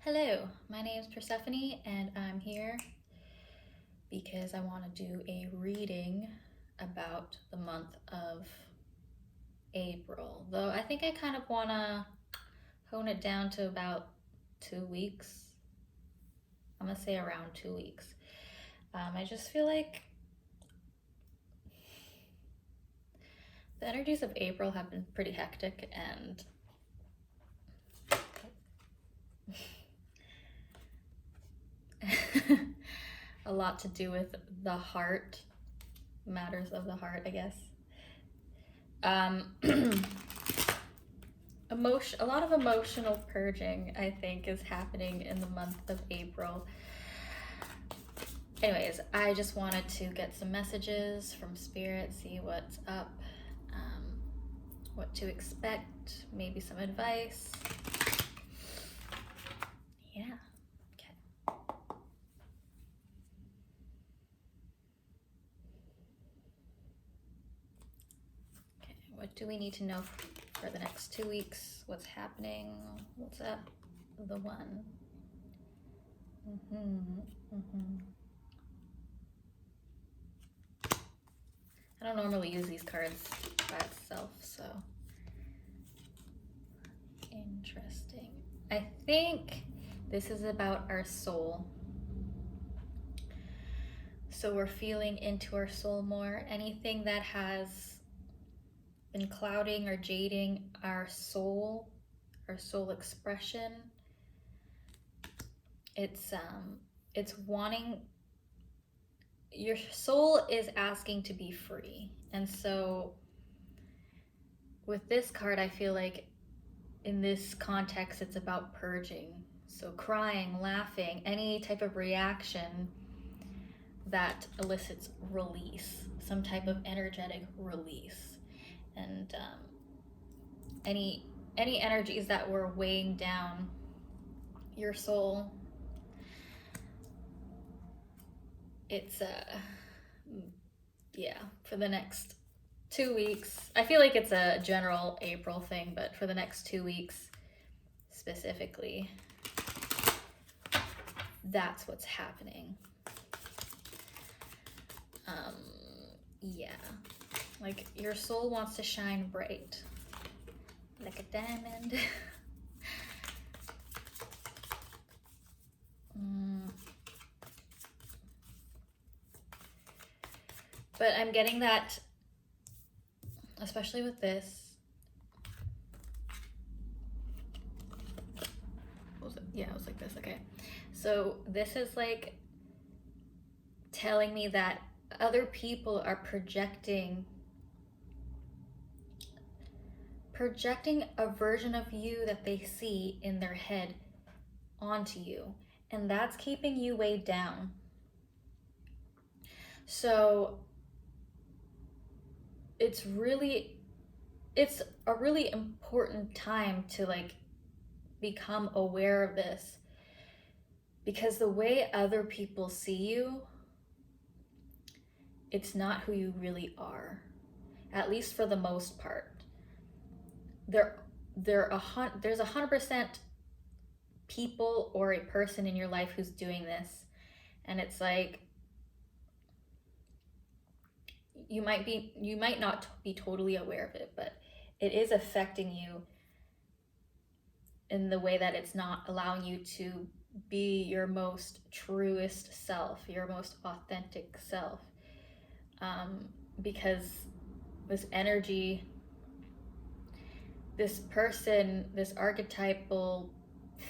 Hello, my name is Persephone, and I'm here because I want to do a reading about the month of April. Though I think I kind of want to hone it down to about 2 weeks. I'm going to say around 2 weeks. I just feel like the energies of April have been pretty hectic and a lot to do with the heart, matters of the heart, I guess. A lot of emotional purging, I think, is happening in the month of April. Anyways, I just wanted to get some messages from Spirit, see what's up, what to expect, maybe some advice. Yeah. Okay. Okay, what do we need to know for the next 2 weeks? What's happening? What's up? The one. I don't normally use these cards by itself, so interesting. I think this is about our soul. So we're feeling into our soul more. Anything that has been clouding or jading our soul expression, it's wanting, your soul is asking to be free. And so with this card, I feel like in this context, it's about purging. So crying, laughing, any type of reaction that elicits release, some type of energetic release. And any energies that were weighing down your soul, it's for the next 2 weeks. I feel like it's a general April thing, but for the next 2 weeks specifically, that's what's happening. Yeah, like your soul wants to shine bright like a diamond. But I'm getting that, especially with this. Yeah, it was like this. Okay. So this is like telling me that other people are projecting a version of you that they see in their head onto you, and that's keeping you weighed down. So it's a really important time to like become aware of this, because the way other people see you, it's not who you really are, at least for the most part. There's 100% people or a person in your life who's doing this, and it's like you might not be totally aware of it, but it is affecting you in the way that it's not allowing you to be your most truest self, your most authentic self, because this energy, this person, this archetypal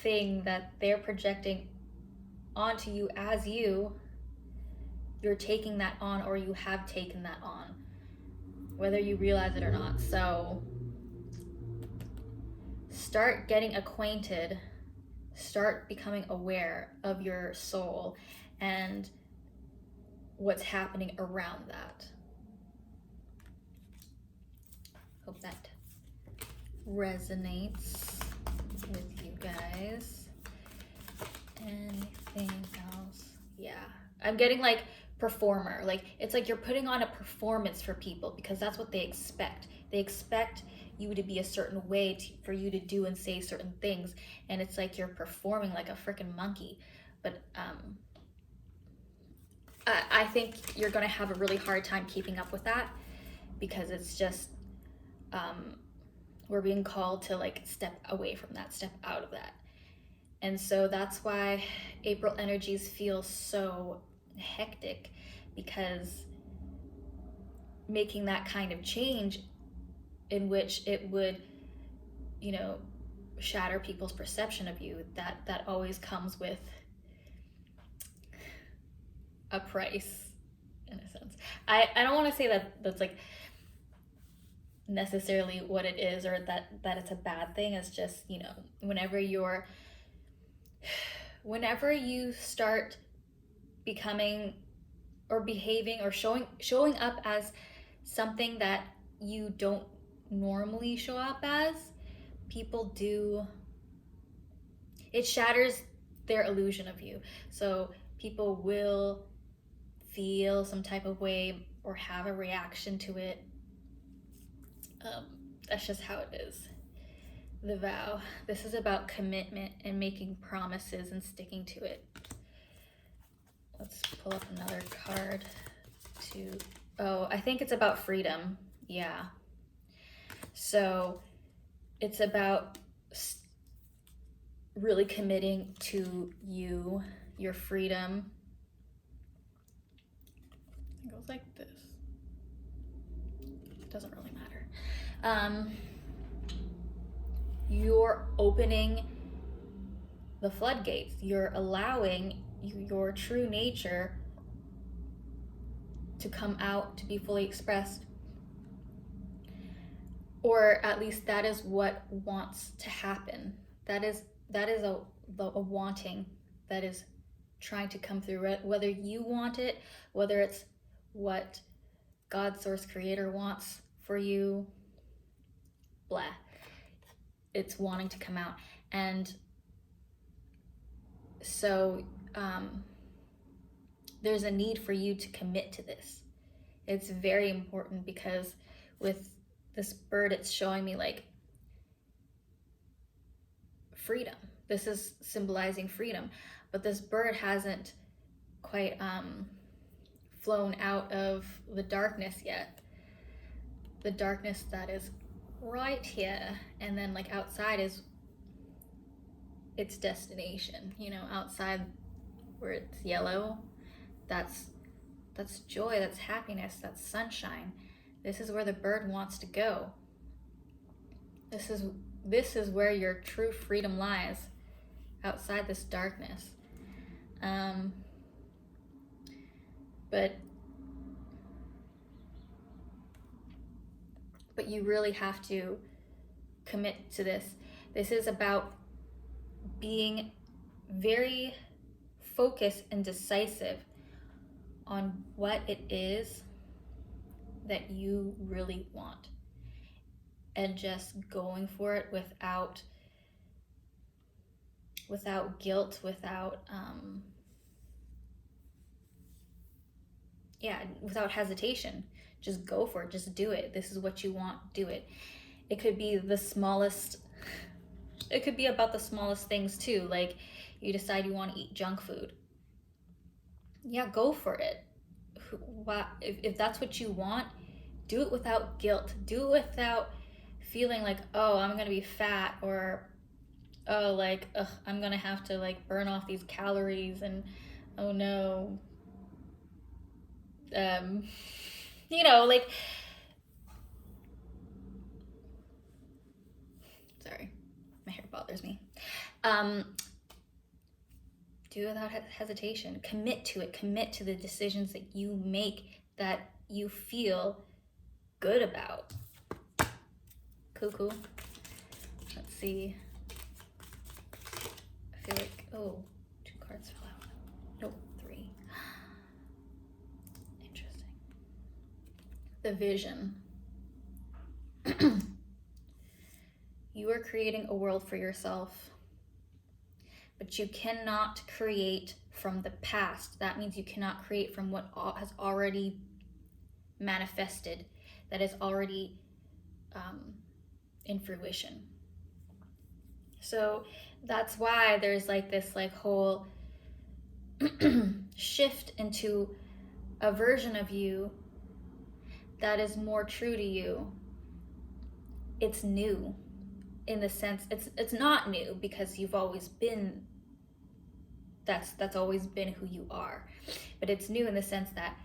thing that they're projecting onto you as you're taking that on, or you have taken that on, whether you realize it or not. So start getting acquainted, start becoming aware of your soul and what's happening around that. Hope that resonates with you guys. Anything else? Yeah, I'm getting like performer, like it's like you're putting on a performance for people, because that's what they expect. They expect you to be a certain way for you to do and say certain things, and it's like you're performing like a freaking monkey. But I think you're going to have a really hard time keeping up with that, because it's just we're being called to like step away from that, step out of that. And so that's why April energies feel so hectic, because making that kind of change in which it would, you know, shatter people's perception of you, that always comes with a price, in a sense. I don't want to say that that's like necessarily what it is, or that it's a bad thing. It's just, you know, whenever you start becoming or behaving or showing up as something that you don't normally show up as, people do, it shatters their illusion of you. So people will feel some type of way or have a reaction to it. That's just how it is. The vow. This is about commitment and making promises and sticking to it. Let's pull up another card I think it's about freedom. Yeah. So it's about really committing to you, your freedom. It goes like this. It doesn't really matter. You're opening the floodgates. You're allowing your true nature to come out, to be fully expressed. Or at least that is what wants to happen. That is a wanting that is trying to come through, whether you want it, whether it's what God, source, creator wants for you, blah. It's wanting to come out. And so there's a need for you to commit to this. It's very important, because with this bird, it's showing me like freedom. This is symbolizing freedom, but this bird hasn't quite flown out of the darkness yet. The darkness that is right here, and then like outside is its destination. You know, outside where it's yellow, that's joy, that's happiness, that's sunshine. This is where the bird wants to go. This is where your true freedom lies, outside this darkness. But you really have to commit to this. This is about being very focused and decisive on what it is that you really want, and just going for it without guilt, without hesitation. Just go for it. Just do it. This is what you want. Do it. It could be the smallest. It could be about the smallest things too. Like you decide you want to eat junk food. Yeah, go for it. If that's what you want, do it without guilt. Do it without feeling like, oh, I'm gonna be fat, or oh, like, ugh, I'm gonna have to like burn off these calories, and oh no. You know, like, sorry, my hair bothers me. Do it without hesitation. Commit to it. Commit to the decisions that you make, that you feel good about. Cool. Let's see. I feel like, oh, 2 cards fell out. Nope, 3. Interesting. The vision. You are creating a world for yourself, but you cannot create from the past. That means you cannot create from what has already manifested, that is already in fruition. So that's why there's like this like whole shift into a version of you that is more true to you. It's new in the sense it's not new because you've always been that's always been who you are, but it's new in the sense that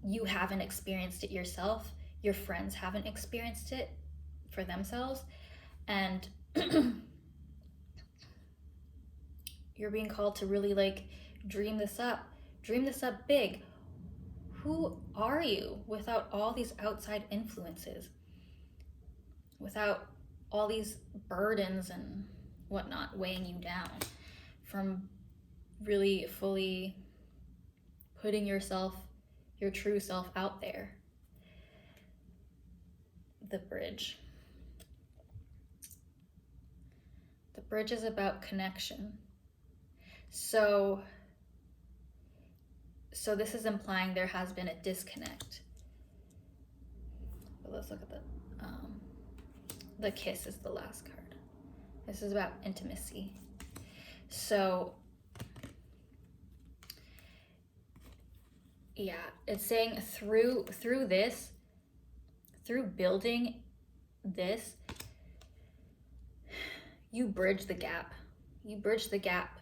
you haven't experienced it yourself, your friends haven't experienced it for themselves, and you're being called to really like dream this up big. Who are you without all these outside influences, without all these burdens and whatnot weighing you down, from really fully putting yourself, your true self, out there? The bridge. The bridge is about connection. So this is implying there has been a disconnect. But let's look at the kiss is the last card. This is about intimacy. So yeah, it's saying through this, through building this, you bridge the gap. You bridge the gap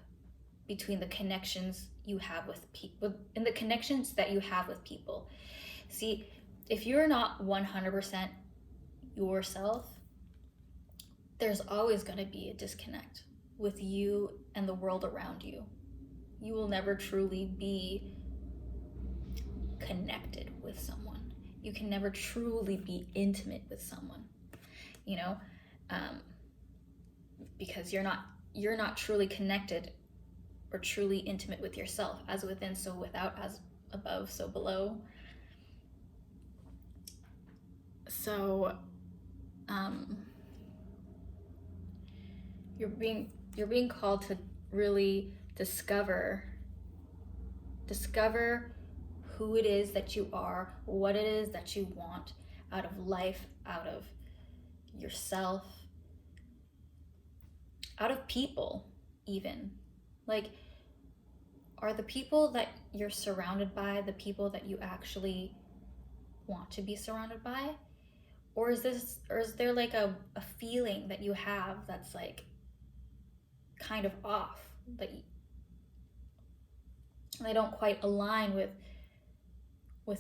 between the connections you have with people and the connections that you have with people. See, if you're not 100% yourself, there's always going to be a disconnect with you and the world around you. You will never truly be connected with someone. You can never truly be intimate with someone, you know, because you're not truly connected or truly intimate with yourself. As within, so without; as above, so below. So you're being called to really discover who it is that you are, what it is that you want out of life, out of yourself, out of people even. Like, are the people that you're surrounded by the people that you actually want to be surrounded by? Or is there like a feeling that you have that's like kind of off, that they don't quite align with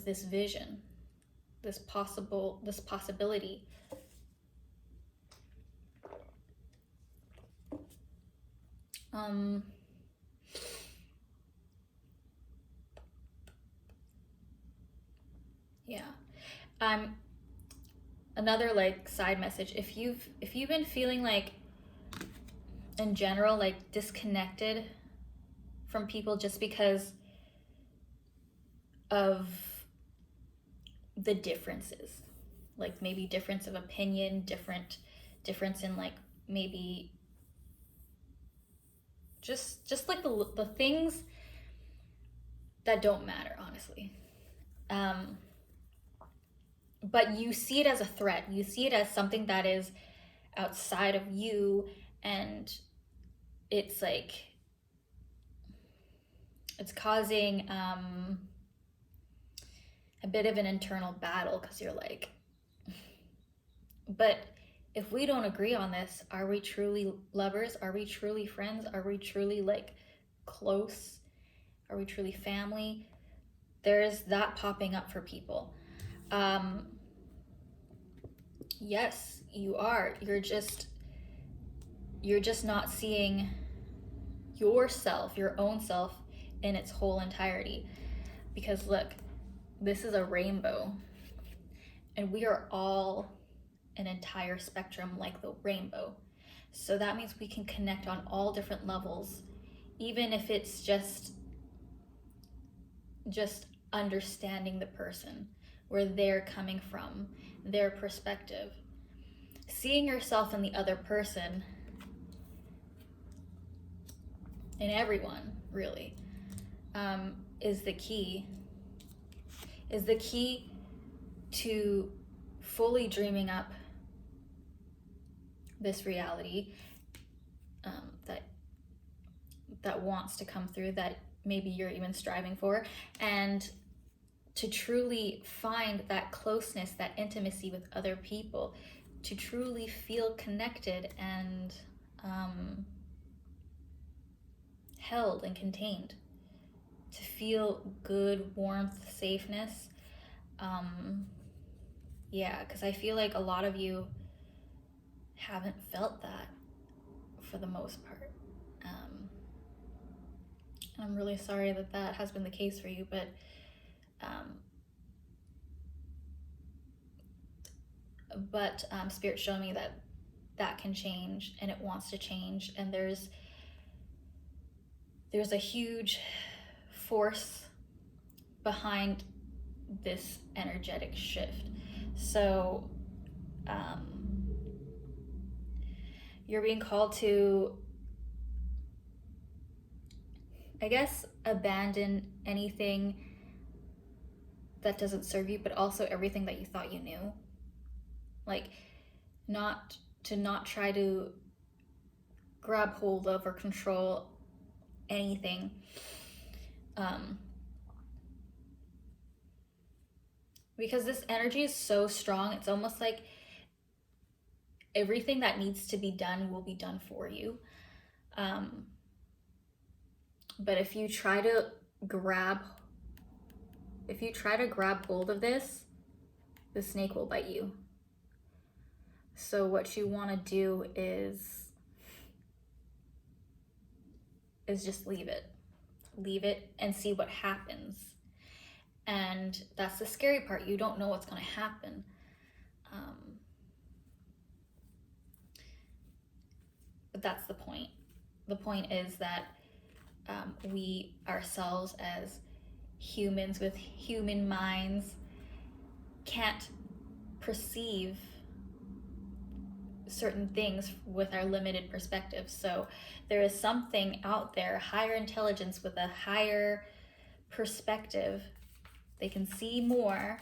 this vision, this possibility? Yeah. Another like side message, if you've been feeling like in general like disconnected from people just because of the differences, like maybe difference of opinion, difference in like maybe just like the things that don't matter, honestly, but you see it as a threat, you see it as something that is outside of you, and it's like it's causing a bit of an internal battle, because you're like, but if we don't agree on this, are we truly lovers? Are we truly friends? Are we truly like close? Are we truly family? There's that popping up for people. Yes, you are. You're just not seeing yourself, your own self, in its whole entirety. Because look, this is a rainbow, and we are all an entire spectrum like the rainbow. So that means we can connect on all different levels, even if it's just understanding the person, where they're coming from, their perspective. Seeing yourself in the other person, in everyone, really, is the key to fully dreaming up this reality that wants to come through, that maybe you're even striving for, and to truly find that closeness, that intimacy with other people, to truly feel connected and held and contained, to feel good warmth, safeness. Yeah, because I feel like a lot of you haven't felt that for the most part. And I'm really sorry that that has been the case for you, but Spirit showed me that that can change, and it wants to change, and there's a huge force behind this energetic shift. So you're being called to, I guess, abandon anything that doesn't serve you, but also everything that you thought you knew. Like, not try to grab hold of or control anything. Because this energy is so strong, it's almost like everything that needs to be done will be done for you. But if you try to grab hold of this, the snake will bite you. So what you want to do is just leave it and see what happens. And that's the scary part. You don't know what's going to happen. But that's the point. The point is that we ourselves, as humans with human minds, can't perceive certain things with our limited perspective. So there is something out there, higher intelligence with a higher perspective. They can see more.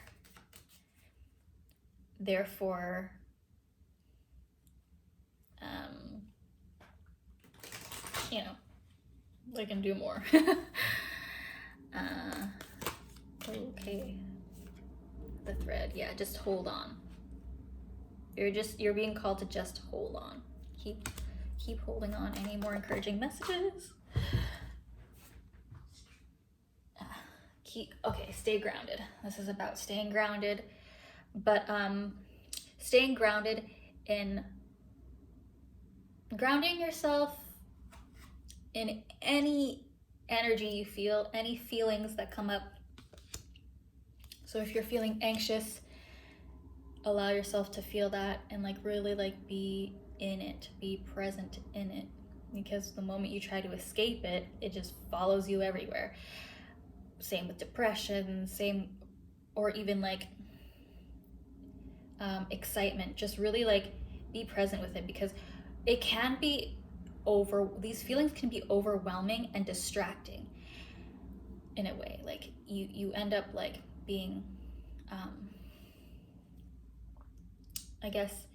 Therefore, they can do more. Okay. The thread, yeah, just hold on. You're being called to just hold on. Keep holding on. Any more encouraging messages? Stay grounded. This is about staying grounded, but staying grounded in grounding yourself in any energy you feel, any feelings that come up. So if you're feeling anxious, allow yourself to feel that and really be in it, be present in it, because the moment you try to escape it, it just follows you everywhere. Same with depression, or even excitement. Just really be present with it, because it can be these feelings can be overwhelming and distracting in a way. You end up being I guess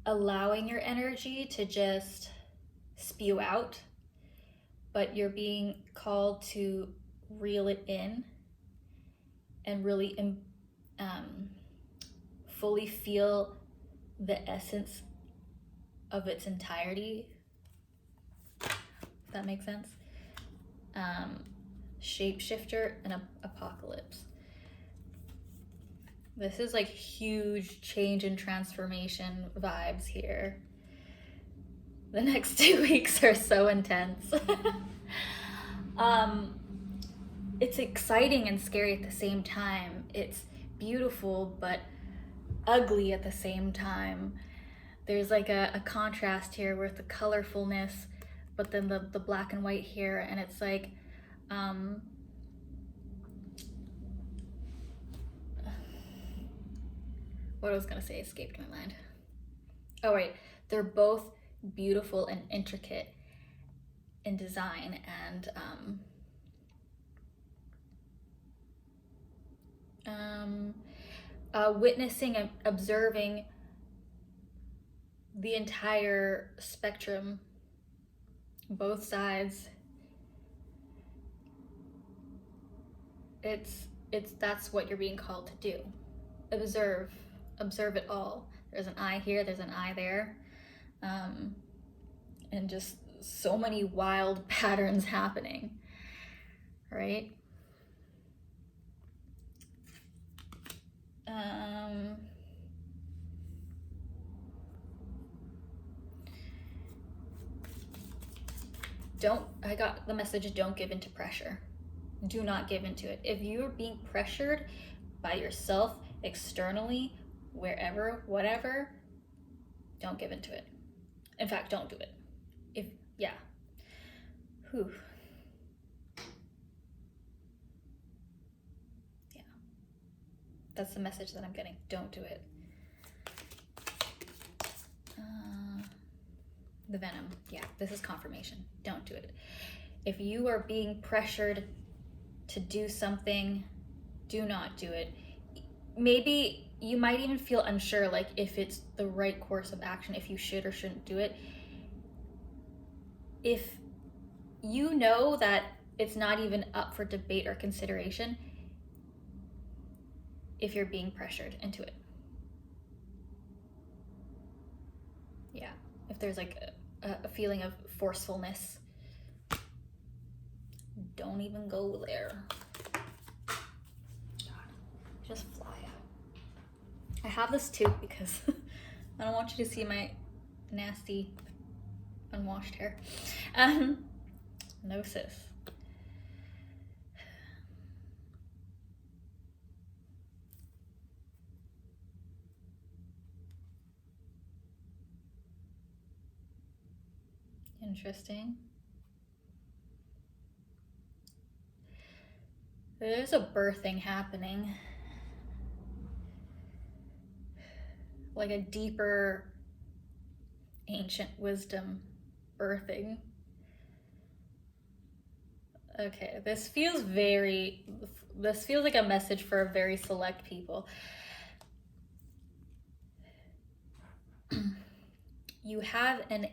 allowing your energy to just spew out, but you're being called to reel it in and really fully feel the essence of its entirety, if that makes sense. Shapeshifter and apocalypse. This is huge change and transformation vibes here. The next 2 weeks are so intense. It's exciting and scary at the same time. It's beautiful but ugly at the same time. There's a contrast here with the colorfulness, but then the black and white here, and it's what I was gonna say escaped my mind. Oh right, they're both beautiful and intricate in design, and witnessing and observing the entire spectrum, both sides. That's what you're being called to do. Observe it all. There's an eye here, there's an eye there, and just so many wild patterns happening, right? I got the message, don't give into pressure. Do not give into it. If you're being pressured by yourself, externally, wherever, whatever, don't give into it. In fact, don't do it. Whew. Yeah. That's the message that I'm getting. Don't do it. The Venom. Yeah, this is confirmation. Don't do it. If you are being pressured to do something, do not do it. Maybe you might even feel unsure, like if it's the right course of action, if you should or shouldn't do it. If you know that it's not even up for debate or consideration, if you're being pressured into it. Yeah, if there's like a feeling of forcefulness, don't even go there. God, just fly out. I have this too because I don't want you to see my nasty unwashed hair. No sis. Interesting. There's a birthing happening. Like a deeper ancient wisdom birthing. Okay, this feels like a message for a very select people. You have an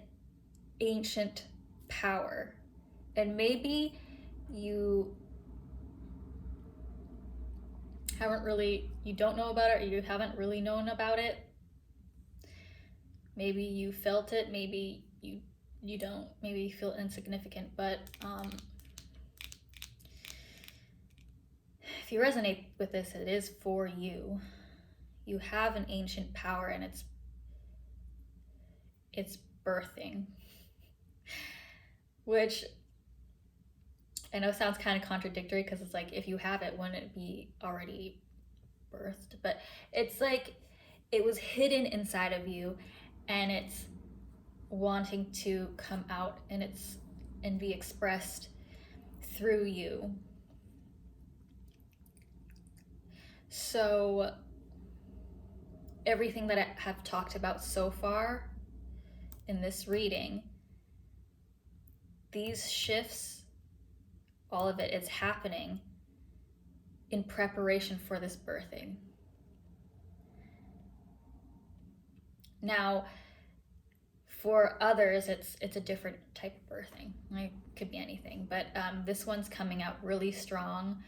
ancient power, and maybe you don't know about it, or you haven't really known about it. Maybe you felt it, maybe you don't, maybe you feel insignificant, but if you resonate with this, it is for you. You have an ancient power, and it's birthing, which I know sounds kind of contradictory, because it's like, if you have it, wouldn't it be already birthed? But it's like it was hidden inside of you, and it's wanting to come out, and be expressed through you. So everything that I have talked about so far in this reading, these shifts, all of it is happening in preparation for this birthing. Now, for others, it's a different type of birthing. It could be anything, but this one's coming out really strong.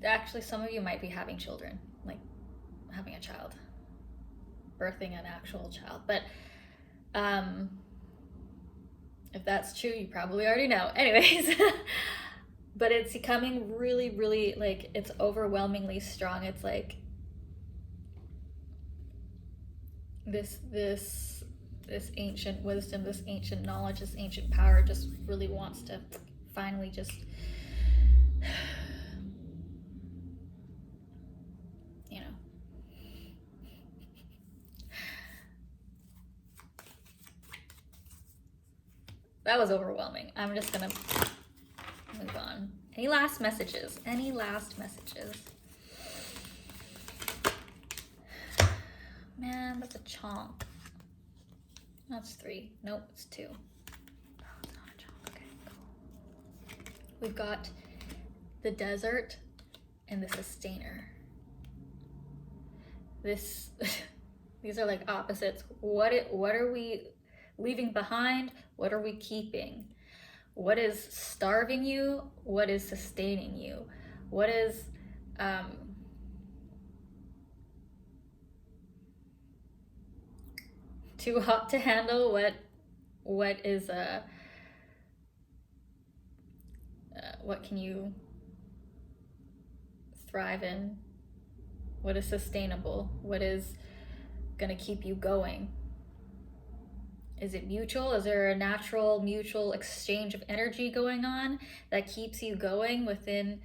Actually, some of you might be having children, like having a child, birthing an actual child. But if that's true, you probably already know. Anyways, but it's becoming really, really, like, it's overwhelmingly strong. It's like this ancient wisdom, this ancient knowledge, this ancient power just really wants to finally just that was overwhelming. I'm just gonna move on. Any last messages? Man, that's a chonk. That's 3. Nope, it's 2. Oh, it's not a chonk. Okay, cool. we've got the desert and the sustainer. These are like opposites. What are we leaving behind? What are we keeping? What is starving you? What is sustaining you? What is too hot to handle? What is what can you thrive in? What is sustainable? What is gonna keep you going? Is it mutual? Is there a natural mutual exchange of energy going on that keeps you going within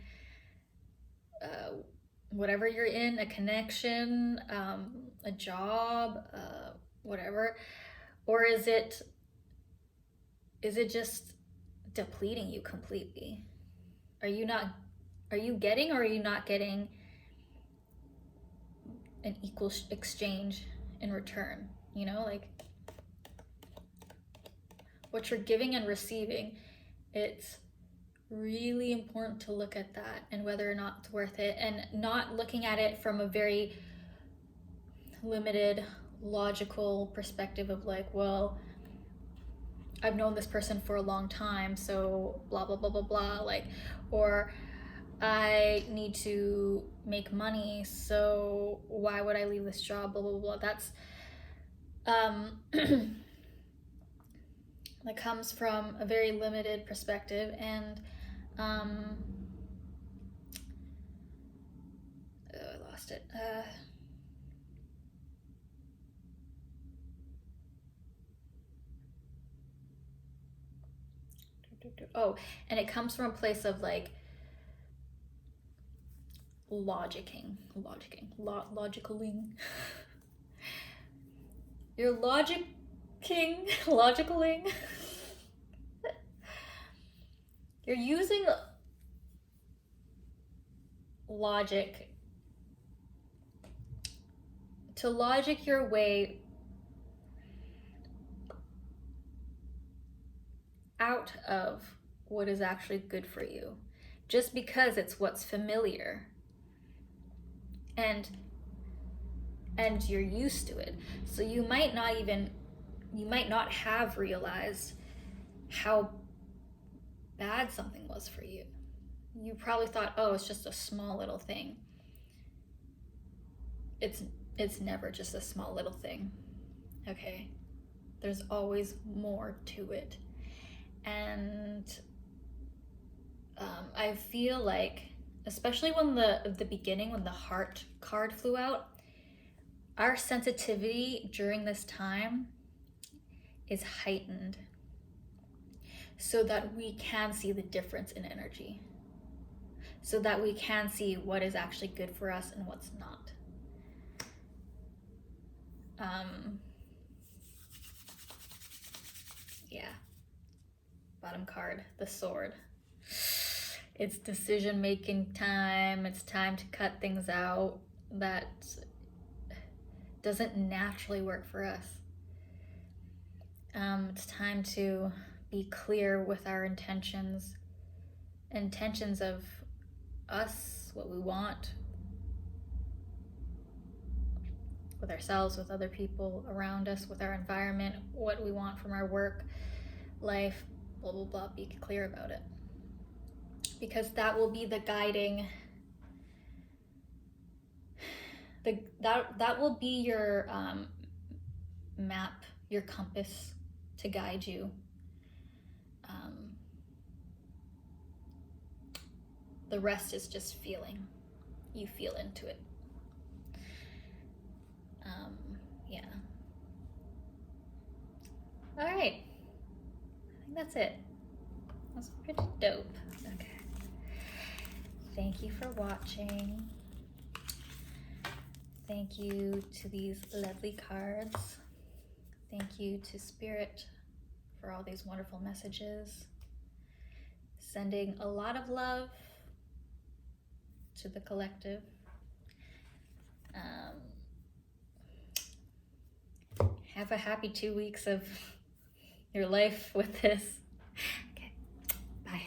whatever you're in, a connection, a job, whatever? Or is it just depleting you completely? Are you getting, or are you not getting an equal exchange in return? You know, like what you're giving and receiving, it's really important to look at that and whether or not it's worth it, and not looking at it from a very limited logical perspective of like, well, I've known this person for a long time, so blah blah blah blah blah, like, or I need to make money, so why would I leave this job, blah blah blah. That's that comes from a very limited perspective, and I lost it. Oh, and it comes from a place of like logicaling. You're logicaling. You're using logic to logic your way out of what is actually good for you, just because it's what's familiar and you're used to it. So you might not have realized how bad something was for you. You probably thought, oh, it's just a small little thing. It's never just a small little thing. Okay, there's always more to it. And I feel like, especially when the beginning, when the heart card flew out, our sensitivity during this time is heightened so that we can see the difference in energy, so that we can see what is actually good for us and what's not. Yeah. Bottom card, the sword. It's decision-making time. It's time to cut things out that doesn't naturally work for us. It's time to be clear with our intentions of us, what we want, with ourselves, with other people around us, with our environment, what we want from our work, life, blah, blah, blah. Be clear about it. Because that will be the guiding, that will be your map, your compass to guide you. The rest is just feeling. You feel into it. Yeah. All right. I think that's it. That's pretty dope. Okay. Thank you for watching. Thank you to these lovely cards. Thank you to Spirit for all these wonderful messages. Sending a lot of love to the collective. Have a happy 2 weeks of your life with this. Okay, bye.